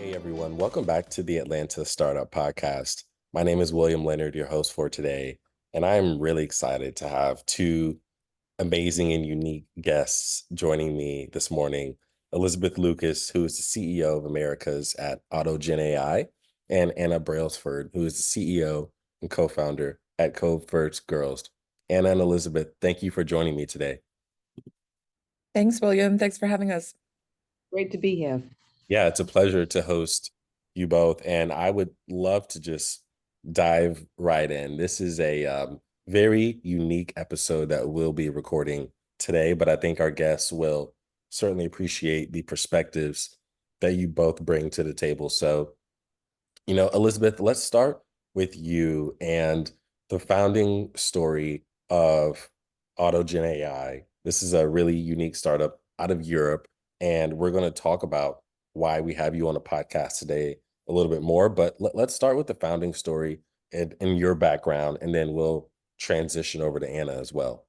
Hey everyone, welcome back to the Atlanta Startup Podcast. My name is William Leonard, your host for today, and I'm really excited to have two amazing and unique guests joining me this morning. Elizabeth Lukas, who is the CEO of Americas at AutogenAI, and Anna Brailsford, who is the CEO and co-founder at CodeFirstGirls. Anna and Elizabeth, thank you for joining me today. Thanks, William. Thanks for having us. Great to be here. Yeah, it's a pleasure to host you both, and I would love to just dive right in. This is a very unique episode that we'll be recording today, but I think our guests will certainly appreciate the perspectives that you both bring to the table. So, Elizabeth, let's start with you and the founding story of AutoGen AI. This is a really unique startup out of Europe, and we're going to talk about why we have you on the podcast today a little bit more. But let's start with the founding story and your background, and then we'll transition over to Anna as well.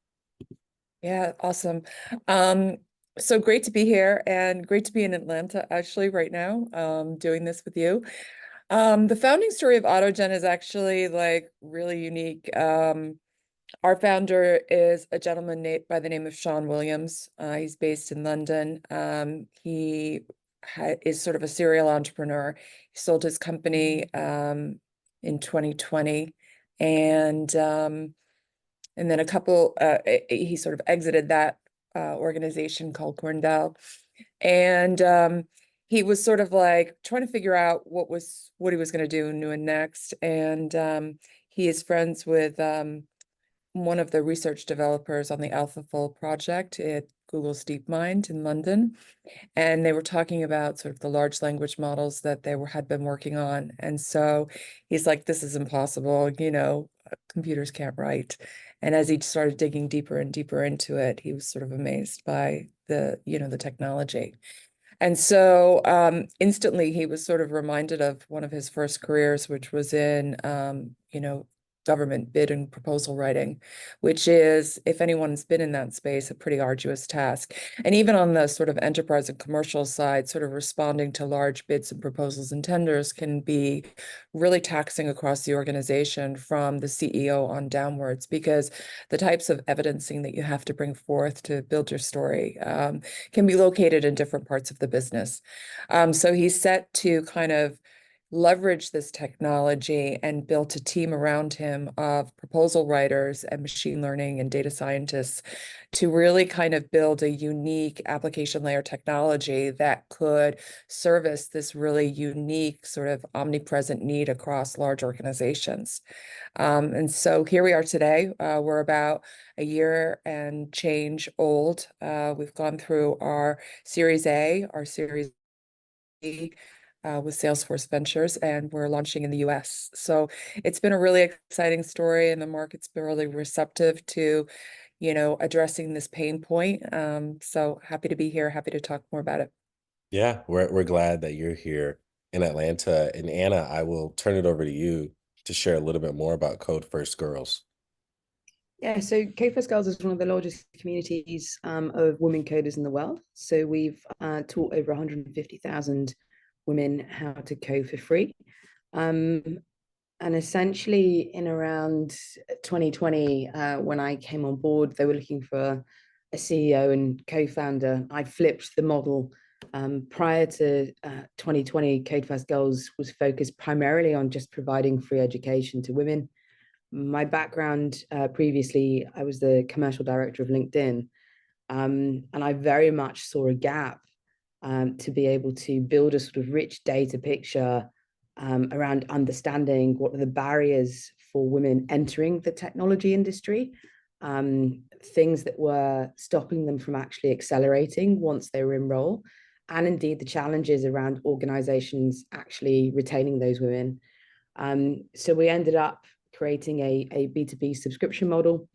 Yeah, awesome. So great to be here and great to be in Atlanta actually right now, doing this with you. The founding story of AutoGen is actually like really unique. Our founder is a gentleman by the name of Sean Williams. He's based in London. He is sort of a serial entrepreneur. He sold his company in 2020, and then he sort of exited that organization called Corndell, and he was sort of like trying to figure out what he was going to do new and next, and he is friends with one of the research developers on the AlphaFold project at Google's DeepMind in London. And they were talking about sort of the large language models that had been working on. And so he's like, this is impossible, computers can't write. And as he started digging deeper and deeper into it, he was sort of amazed by the technology. And so instantly he was sort of reminded of one of his first careers, which was in, government bid and proposal writing, which is, if anyone's been in that space, a pretty arduous task. And even on the sort of enterprise and commercial side, sort of responding to large bids and proposals and tenders can be really taxing across the organization from the CEO on downwards, because the types of evidencing that you have to bring forth to build your story can be located in different parts of the business. So he's set to kind of leverage this technology and built a team around him of proposal writers and machine learning and data scientists to really kind of build a unique application layer technology that could service this really unique sort of omnipresent need across large organizations. And so here we are today. We're about a year and change old. We've gone through our Series A, our Series B, with Salesforce Ventures, and we're launching in the US. So it's been a really exciting story, and the market's been really receptive to, addressing this pain point. So happy to be here, happy to talk more about it. Yeah, we're glad that you're here in Atlanta. And Anna, I will turn it over to you to share a little bit more about Code First Girls. Yeah, so CodeFirstGirls is one of the largest communities of women coders in the world. So we've taught over 150,000 women how to code for free. And essentially in around 2020, when I came on board, they were looking for a CEO and co-founder. I flipped the model. Prior to 2020, CodeFirstGirls was focused primarily on just providing free education to women. My background previously, I was the commercial director of LinkedIn, and I very much saw a gap to be able to build a sort of rich data picture around understanding what are the barriers for women entering the technology industry, things that were stopping them from actually accelerating once they were in role, and indeed the challenges around organizations actually retaining those women. So we ended up creating a B2B subscription model.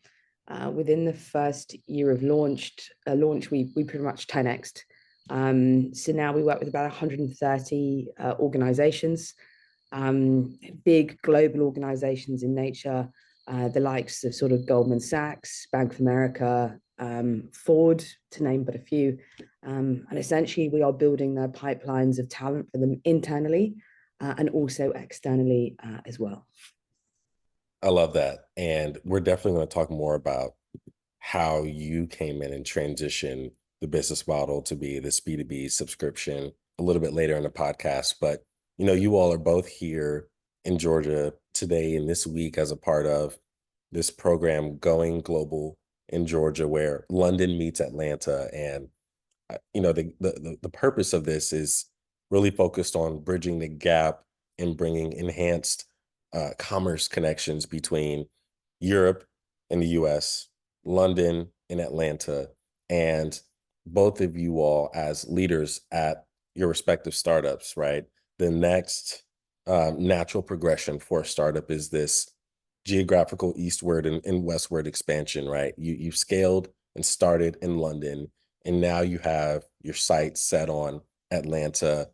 Within the first year of launch, we pretty much 10x'd. So now we work with about 130 organizations, big global organizations in nature, the likes of sort of Goldman Sachs, Bank of America, Ford, to name but a few. And essentially, we are building their pipelines of talent for them internally and also externally as well. I love that. And we're definitely going to talk more about how you came in and transitioned the business model to be this B2B subscription a little bit later in the podcast. But, you all are both here in Georgia today and this week as a part of this program going global in Georgia, where London meets Atlanta. And the purpose of this is really focused on bridging the gap and bringing enhanced commerce connections between Europe and the US, London and Atlanta, and both of you all as leaders at your respective startups, right? The next natural progression for a startup is this geographical eastward and westward expansion, right? You've scaled and started in London, and now you have your sights set on Atlanta.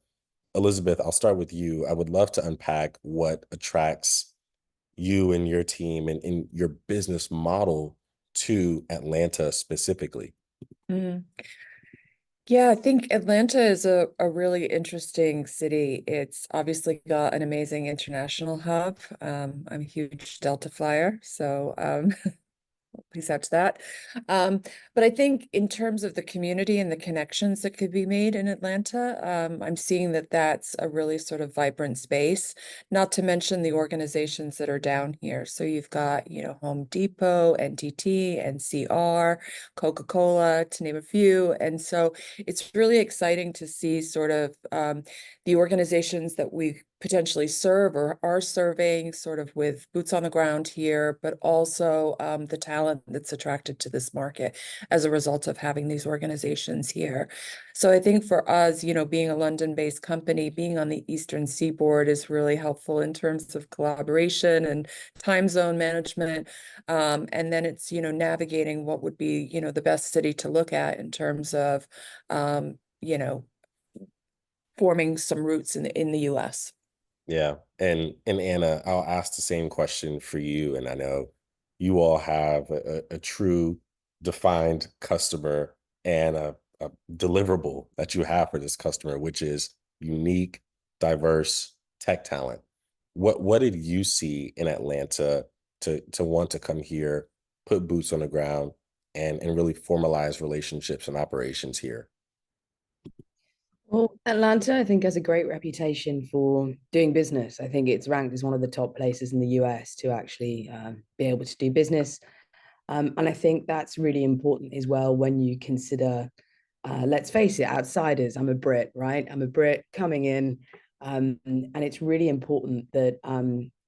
Elizabeth, I'll start with you. I would love to unpack what attracts you and your team and your business model to Atlanta specifically. Mm. Yeah, I think Atlanta is a really interesting city. It's obviously got an amazing international hub. I'm a huge Delta flyer, so peace out to that. Um, but I think in terms of the community and the connections that could be made in Atlanta, I'm seeing that that's a really sort of vibrant space, not to mention the organizations that are down here. So you've got, Home Depot, NTT, NCR, Coca-Cola, to name a few. And so it's really exciting to see sort of the organizations that we potentially serve or are serving sort of with boots on the ground here, but also the talent that's attracted to this market as a result of having these organizations here. So I think for us, being a London-based company, being on the Eastern Seaboard is really helpful in terms of collaboration and time zone management. And then it's, navigating what would be, the best city to look at in terms of, forming some roots in the US. Yeah. And Anna, I'll ask the same question for you. And I know you all have a true defined customer and a deliverable that you have for this customer, which is unique, diverse tech talent. What did you see in Atlanta to want to come here, put boots on the ground, and really formalize relationships and operations here? Well, Atlanta, I think, has a great reputation for doing business. I think it's ranked as one of the top places in the US to actually be able to do business. And I think that's really important as well when you consider, let's face it, outsiders. I'm a Brit, right? I'm a Brit coming in. And it's really important that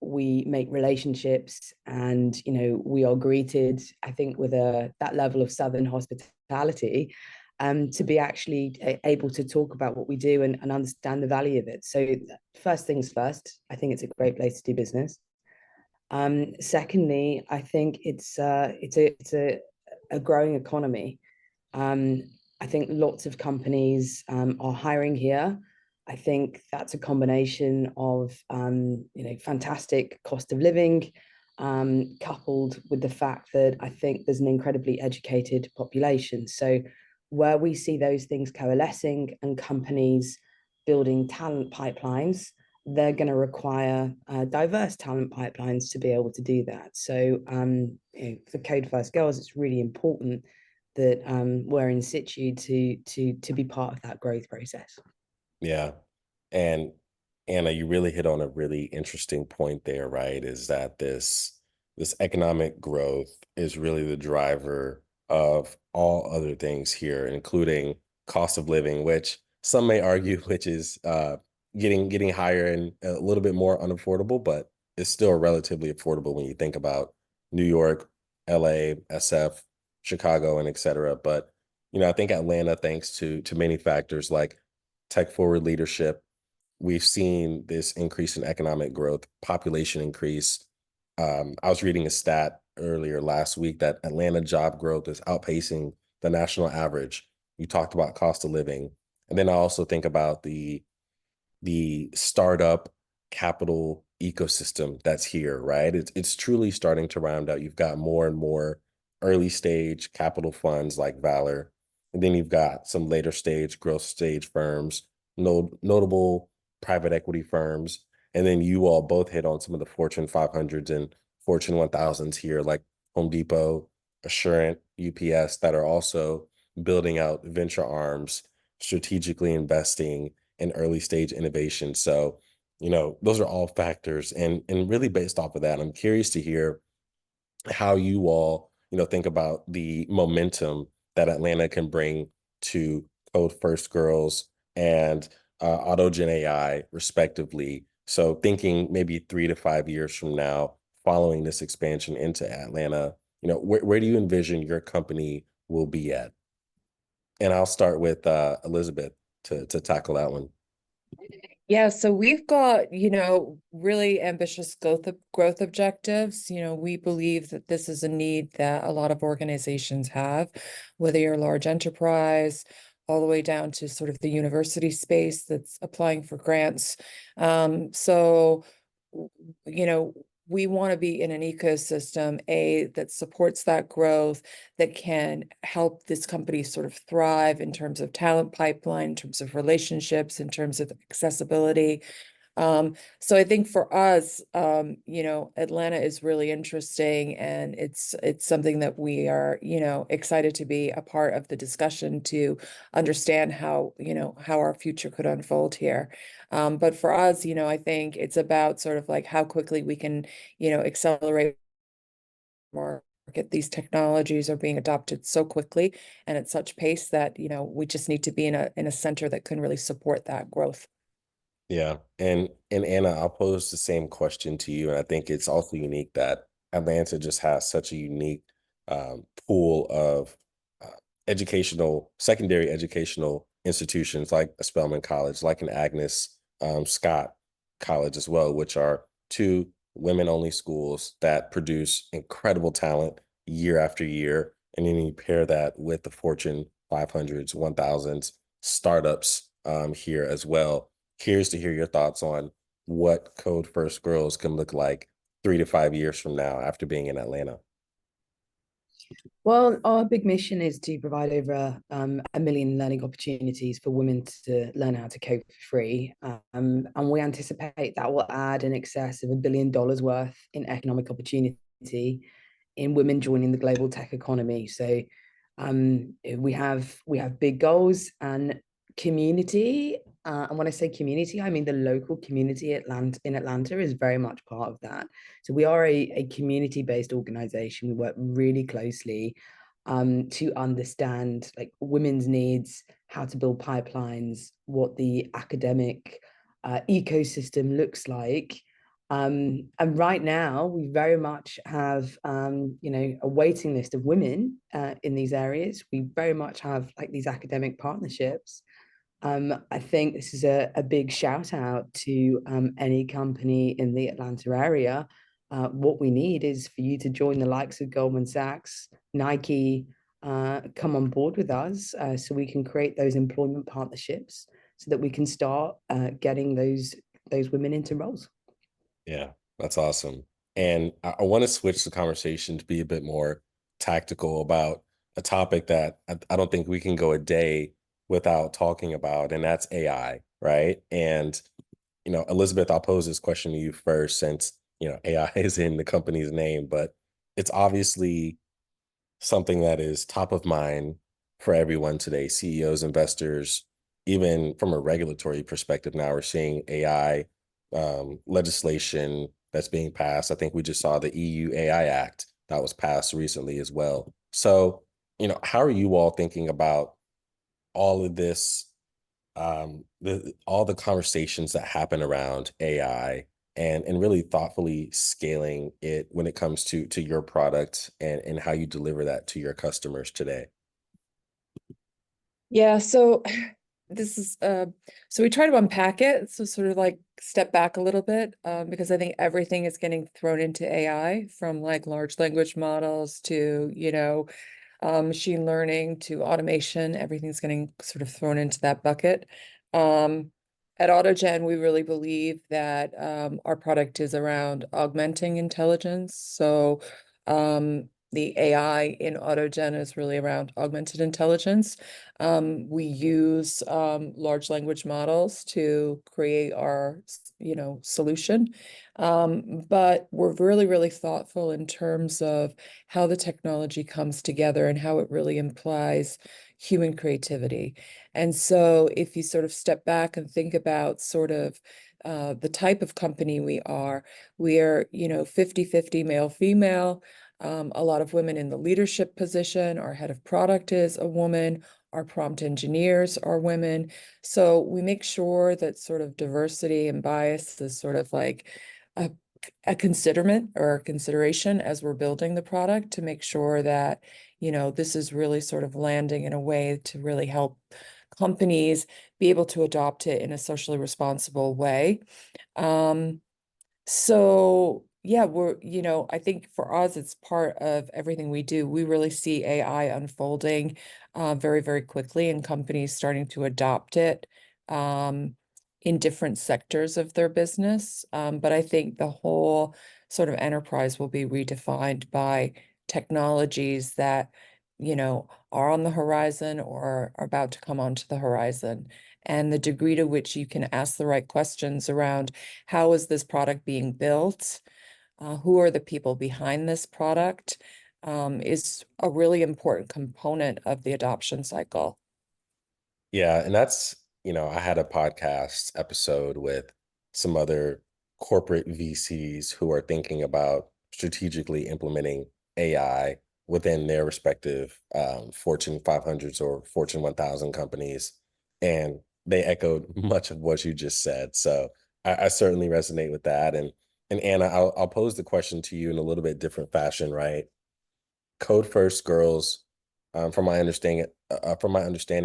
we make relationships and, we are greeted, I think, with that level of Southern hospitality to be actually able to talk about what we do and understand the value of it. So first things first, I think it's a great place to do business. Secondly, I think it's a growing economy. Um, I think lots of companies are hiring here. I think that's a combination of fantastic cost of living, coupled with the fact that I think there's an incredibly educated population. So where we see those things coalescing and companies building talent pipelines, they're going to require diverse talent pipelines to be able to do that. So for CodeFirstGirls, it's really important that we're in situ to be part of that growth process. Yeah. And Anna, you really hit on a really interesting point there, right? Is that this economic growth is really the driver of all other things here, including cost of living, which some may argue, which is getting higher and a little bit more unaffordable, but it's still relatively affordable when you think about New York, LA, SF, Chicago, and et cetera. But I think Atlanta, thanks to many factors like tech forward leadership, we've seen this increase in economic growth, population increase. I was reading a stat earlier last week that Atlanta job growth is outpacing the national average. You talked about cost of living. And then I also think about the startup capital ecosystem that's here, right? It's truly starting to round out. You've got more and more early stage capital funds like Valor. And then you've got some later stage, growth stage firms, notable private equity firms. And then you all both hit on some of the Fortune 500s and Fortune 1000s here, like Home Depot, Assurant, UPS, that are also building out venture arms, strategically investing in early stage innovation. So, those are all factors. And really based off of that, I'm curious to hear how you all, think about the momentum that Atlanta can bring to Code First Girls and Autogen AI, respectively. So thinking maybe 3 to 5 years from now, following this expansion into Atlanta, where do you envision your company will be at? And I'll start with Elizabeth to tackle that one. Yeah, so we've got, really ambitious growth objectives. We believe that this is a need that a lot of organizations have, whether you're a large enterprise, all the way down to sort of the university space that's applying for grants. So, you know, we want to be in an ecosystem, that supports that growth, that can help this company sort of thrive in terms of talent pipeline, in terms of relationships, in terms of accessibility. So I think for us, Atlanta is really interesting, and it's something that we are, excited to be a part of the discussion to understand how our future could unfold here. But for us, I think it's about sort of like how quickly we can, accelerate market. These technologies are being adopted so quickly and at such pace that, we just need to be in a center that can really support that growth. Yeah. And Anna, I'll pose the same question to you. And I think it's also unique that Atlanta just has such a unique pool of uh, secondary educational institutions like a Spelman College, like an Agnes Scott College as well, which are two women-only schools that produce incredible talent year after year. And then you pair that with the Fortune 500s, 1000s startups here as well. Curious to hear your thoughts on what Code First Girls can look like 3 to 5 years from now after being in Atlanta. Well, our big mission is to provide over 1 million learning opportunities for women to learn how to code for free. And we anticipate that will add in excess of $1 billion worth in economic opportunity in women joining the global tech economy. So we have big goals, and community. And when I say community, I mean the local community in Atlanta is very much part of that. So we are a community-based organization. We work really closely to understand like women's needs, how to build pipelines, what the academic ecosystem looks like. And right now, we very much have, a waiting list of women in these areas. We very much have like these academic partnerships. I think this is a big shout out to any company in the Atlanta area. What we need is for you to join the likes of Goldman Sachs, Nike, come on board with us so we can create those employment partnerships so that we can start getting those women into roles. Yeah, that's awesome. And I want to switch the conversation to be a bit more tactical about a topic that I don't think we can go a day without talking about, and that's AI, right? And, Elizabeth, I'll pose this question to you first since, AI is in the company's name, but it's obviously something that is top of mind for everyone today, CEOs, investors, even from a regulatory perspective. Now we're seeing AI legislation that's being passed. I think we just saw the EU AI Act that was passed recently as well. So, how are you all thinking about all of this, all the conversations that happen around AI, and really thoughtfully scaling it when it comes to your product and how you deliver that to your customers today? Yeah, so this is so we try to unpack it, so sort of like step back a little bit, because I think everything is getting thrown into AI, from like large language models to, machine learning to automation. Everything's getting sort of thrown into that bucket. At Autogen, we really believe that our product is around augmenting intelligence. So the AI in Autogen is really around augmented intelligence. We use large language models to create our, solution. But we're really, really thoughtful in terms of how the technology comes together and how it really implies human creativity. And so if you sort of step back and think about sort of the type of company we are 50-50 male, female, a lot of women in the leadership position. Our head of product is a woman. Our prompt engineers are women. So we make sure that sort of diversity and bias is sort of like a, a considerment or a consideration as we're building the product to make sure that, this is really sort of landing in a way to really help companies be able to adopt it in a socially responsible way. So yeah, I think for us, it's part of everything we do. We really see AI unfolding very, very quickly and companies starting to adopt it in different sectors of their business. But I think the whole sort of enterprise will be redefined by technologies that, are on the horizon or are about to come onto the horizon. And the degree to which you can ask the right questions around how is this product being built? Who are the people behind this product? Is a really important component of the adoption cycle. Yeah, and that's, I had a podcast episode with some other corporate VCs who are thinking about strategically implementing AI within their respective Fortune 500s or Fortune 1000 companies. And they echoed much of what you just said. So I certainly resonate with that. And Anna, I'll pose the question to you in a little bit different fashion, right? Code First Girls, from my understanding,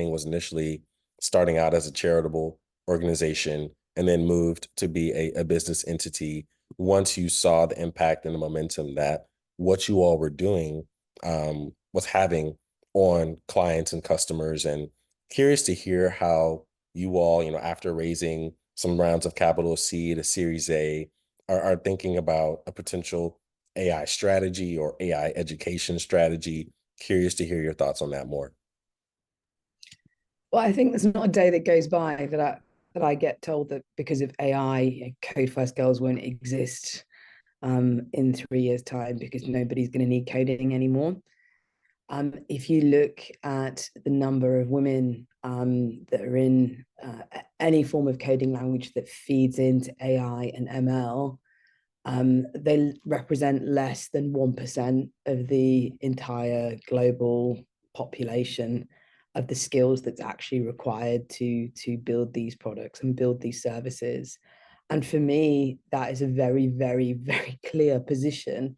was initially starting out as a charitable organization and then moved to be a business entity once you saw the impact and the momentum that what you all were doing was having on clients and customers. And curious to hear how you all, after raising some rounds of capital seed, a Series A, are thinking about a potential AI strategy or AI education strategy. Curious to hear your thoughts on that more. Well, I think there's not a day that goes by that I get told that because of AI, Code First Girls won't exist in 3 years' time because nobody's going to need coding anymore. If you look at the number of women that are in any form of coding language that feeds into AI and ML, they represent less than 1% of the entire global population of the skills that's actually required to build these products and build these services. And for me, that is a very, very, very clear position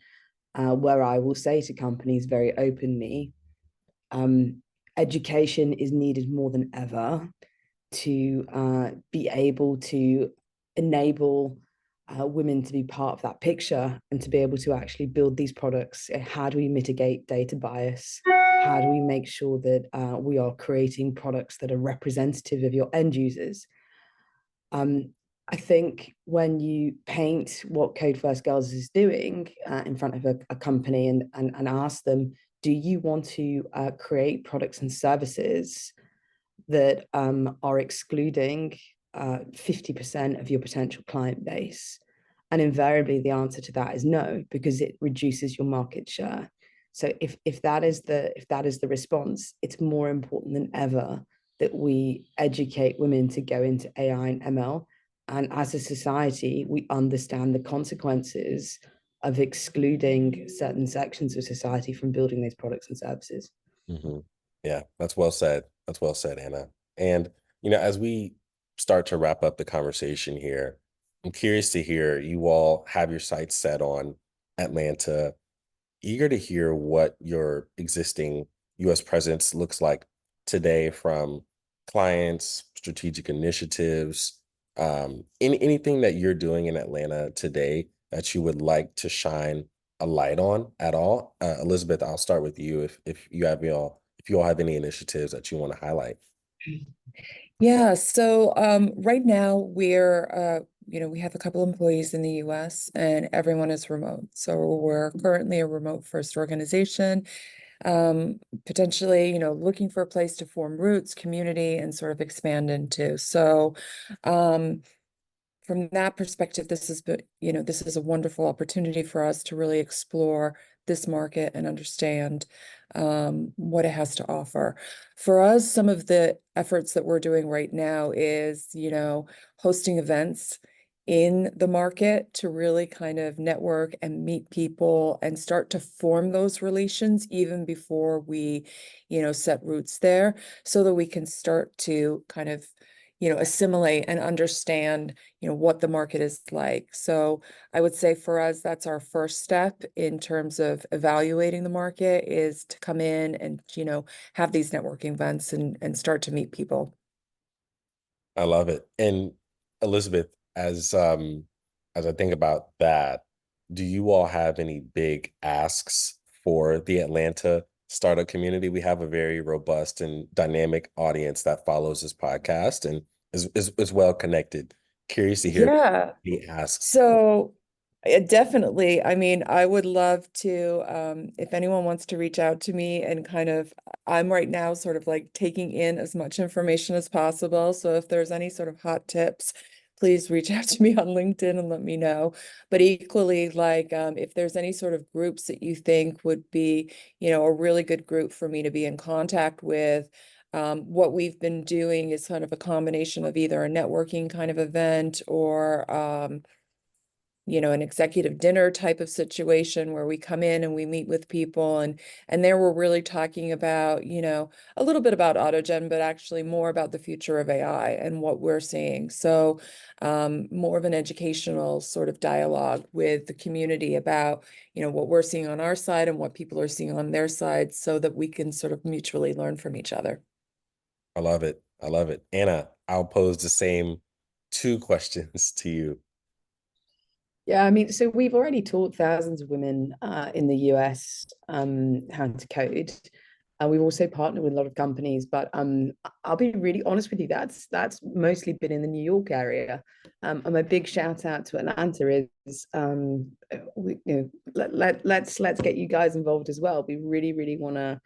where I will say to companies very openly, education is needed more than ever to be able to enable women to be part of that picture and to be able to actually build these products. How do we mitigate data bias? How do we make sure that we are creating products that are representative of your end users? I think when you paint what Code First Girls is doing in front of a company and ask them, do you want to create products and services that are excluding 50% of your potential client base? And invariably the answer to that is no, because it reduces your market share. So if that is the response, it's more important than ever that we educate women to go into AI and ML. And as a society, we understand the consequences of excluding certain sections of society from building these products and services. Mm-hmm. Yeah, that's well said. That's well said, Anna. And, as we start to wrap up the conversation here, I'm curious to hear you all have your sights set on Atlanta. Eager to hear what your existing US presence looks like today from clients, strategic initiatives, anything that you're doing in Atlanta today that you would like to shine a light on at all. Elizabeth, I'll start with you if you all have any initiatives that you want to highlight. Yeah, so right now we have a couple employees in the US and everyone is remote. So we're currently a remote first organization, potentially, looking for a place to form roots, community, and sort of expand into. So, from that perspective, this is a wonderful opportunity for us to really explore this market and understand what it has to offer. For us, some of the efforts that we're doing right now is, hosting events in the market to really kind of network and meet people and start to form those relations even before we, set roots there, so that we can start to kind of, assimilate and understand what the market is like. So I would say for us, that's our first step in terms of evaluating the market, is to come in and, have these networking events and start to meet people. I love it. And Elizabeth, as I think about that, do you all have any big asks for the Atlanta startup community? We have a very robust and dynamic audience that follows this podcast and is well connected. Curious to hear Yeah. the asks. So definitely, I mean, I would love to, if anyone wants to reach out to me and kind of, I'm right now sort of like taking in as much information as possible. So if there's any sort of hot tips, please reach out to me on LinkedIn and let me know. But equally, like, if there's any sort of groups that you think would be, a really good group for me to be in contact with. What we've been doing is kind of a combination of either a networking kind of event or, an executive dinner type of situation where we come in and we meet with people, and there we're really talking about, a little bit about Autogen, but actually more about the future of AI and what we're seeing. So more of an educational sort of dialogue with the community about, what we're seeing on our side and what people are seeing on their side, so that we can sort of mutually learn from each other. I love it. I love it. Anna, I'll pose the same two questions to you. Yeah, I mean, so we've already taught thousands of women in the US how to code. We've also partnered with a lot of companies, but I'll be really honest with you, that's mostly been in the New York area. And my big shout out to Atlanta is let's get you guys involved as well. We really want to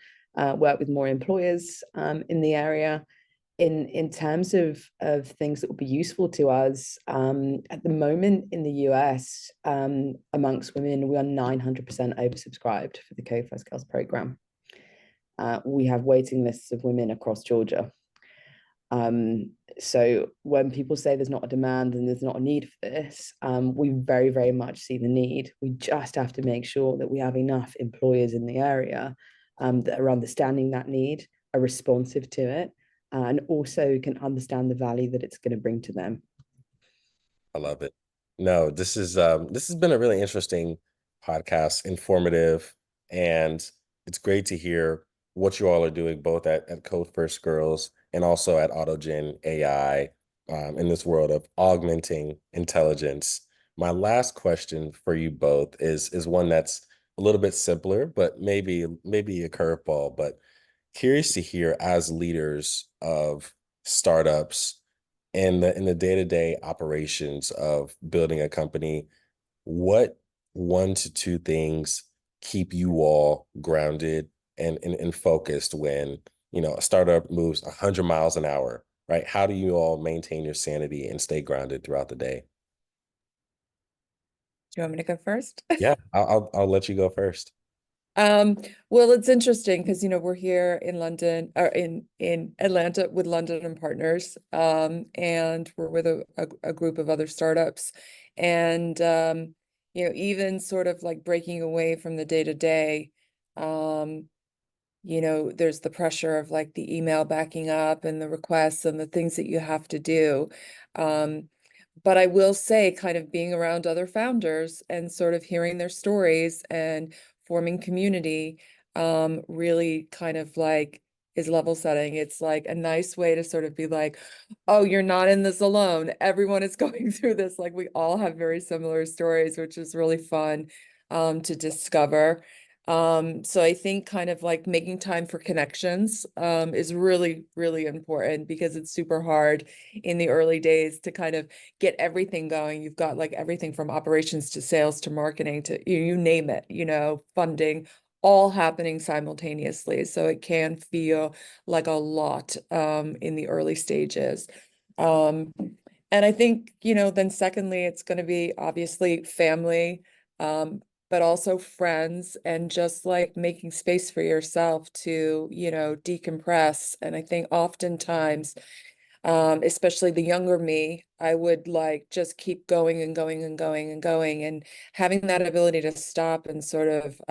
work with more employers in the area. In terms of things that will be useful to us, at the moment in the US, amongst women, we are 900% oversubscribed for the CodeFirstGirls program. We have waiting lists of women across Georgia. So when people say there's not a demand and there's not a need for this, we very much see the need. We just have to make sure that we have enough employers in the area that are understanding that need, are responsive to it, and also can understand the value that it's going to bring to them. I love it. No, this has been a really interesting podcast, informative, and it's great to hear what you all are doing both at Code First Girls and also at Autogen AI, in this world of augmenting intelligence. My last question for you both is one that's a little bit simpler, but maybe a curveball, but curious to hear, as leaders of startups in the day-to-day operations of building a company, what one to two things keep you all grounded and focused when, a startup moves 100 miles an hour, right? How do you all maintain your sanity and stay grounded throughout the day? Do you want me to go first? Yeah, I'll let you go first. Um, well, it's interesting because, we're here in London or in Atlanta with London and Partners, and we're with a group of other startups, and even sort of like breaking away from the day to day, there's the pressure of like the email backing up and the requests and the things that you have to do. Um, but I will say, kind of being around other founders and sort of hearing their stories and forming community, really kind of like is level setting. It's like a nice way to sort of be like, oh, you're not in this alone. Everyone is going through this. Like we all have very similar stories, which is really fun, to discover. So I think kind of like making time for connections is really, really important, because it's super hard in the early days to kind of get everything going. You've got like everything from operations to sales to marketing to you name it, funding, all happening simultaneously. So it can feel like a lot in the early stages. Um, and I think, then secondly, it's going to be obviously family. But also friends, and just like making space for yourself to, decompress. And I think oftentimes, especially the younger me, I would like just keep going and going and going and going. And having that ability to stop and sort of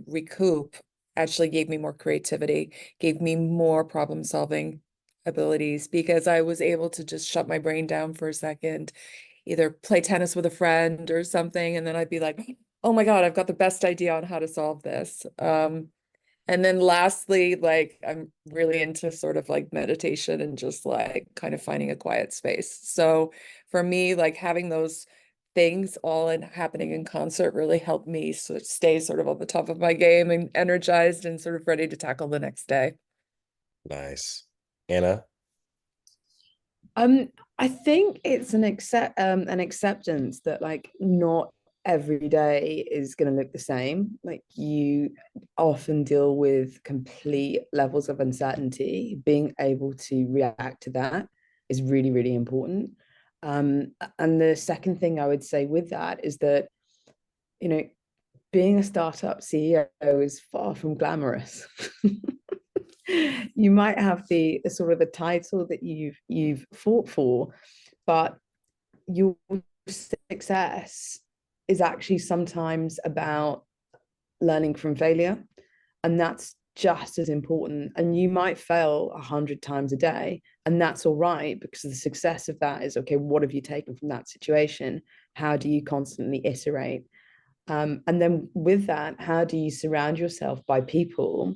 recoup actually gave me more creativity, gave me more problem solving abilities, because I was able to just shut my brain down for a second, either play tennis with a friend or something, and then I'd be like, oh my God, I've got the best idea on how to solve this. And then lastly, like I'm really into sort of like meditation and just like kind of finding a quiet space. So for me, like having those things all happening in concert really helped me stay sort of on the top of my game and energized and sort of ready to tackle the next day. Nice. Anna? I think it's an acceptance that like not every day is going to look the same. Like you often deal with complete levels of uncertainty. Being able to react to that is really, really important. And the second thing I would say with that is that, you know, being a startup CEO is far from glamorous. You might have the sort of the title that you've fought for, but your success is actually sometimes about learning from failure, and that's just as important. And you might fail 100 times a day, and that's all right, because the success of that is, okay, what have you taken from that situation? How do you constantly iterate? And then with that, how do you surround yourself by people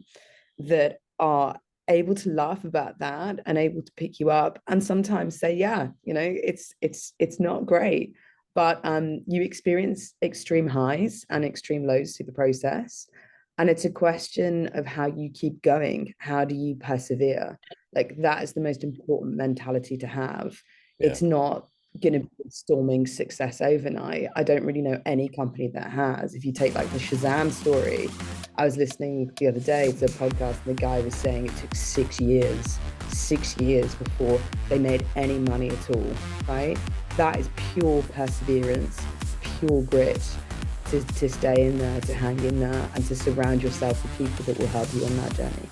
that are able to laugh about that and able to pick you up and sometimes say, yeah, it's not great, but you experience extreme highs and extreme lows through the process, and it's a question of how you keep going. How do you persevere? Like that is the most important mentality to have. Yeah. It's not going to be storming success overnight. I don't really know any company that has. If you take like the Shazam story, I was listening the other day to a podcast and the guy was saying it took 6 years before they made any money at all, right? That is pure perseverance, pure grit to stay in there, to hang in there, and to surround yourself with people that will help you on that journey.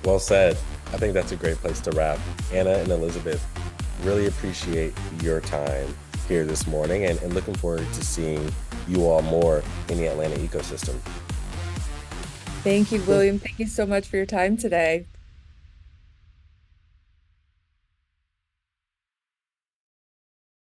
Well said. I think that's a great place to wrap. Anna and Elizabeth, really appreciate your time here this morning, and looking forward to seeing you all more in the Atlanta ecosystem. Thank you, William. Thank you so much for your time today.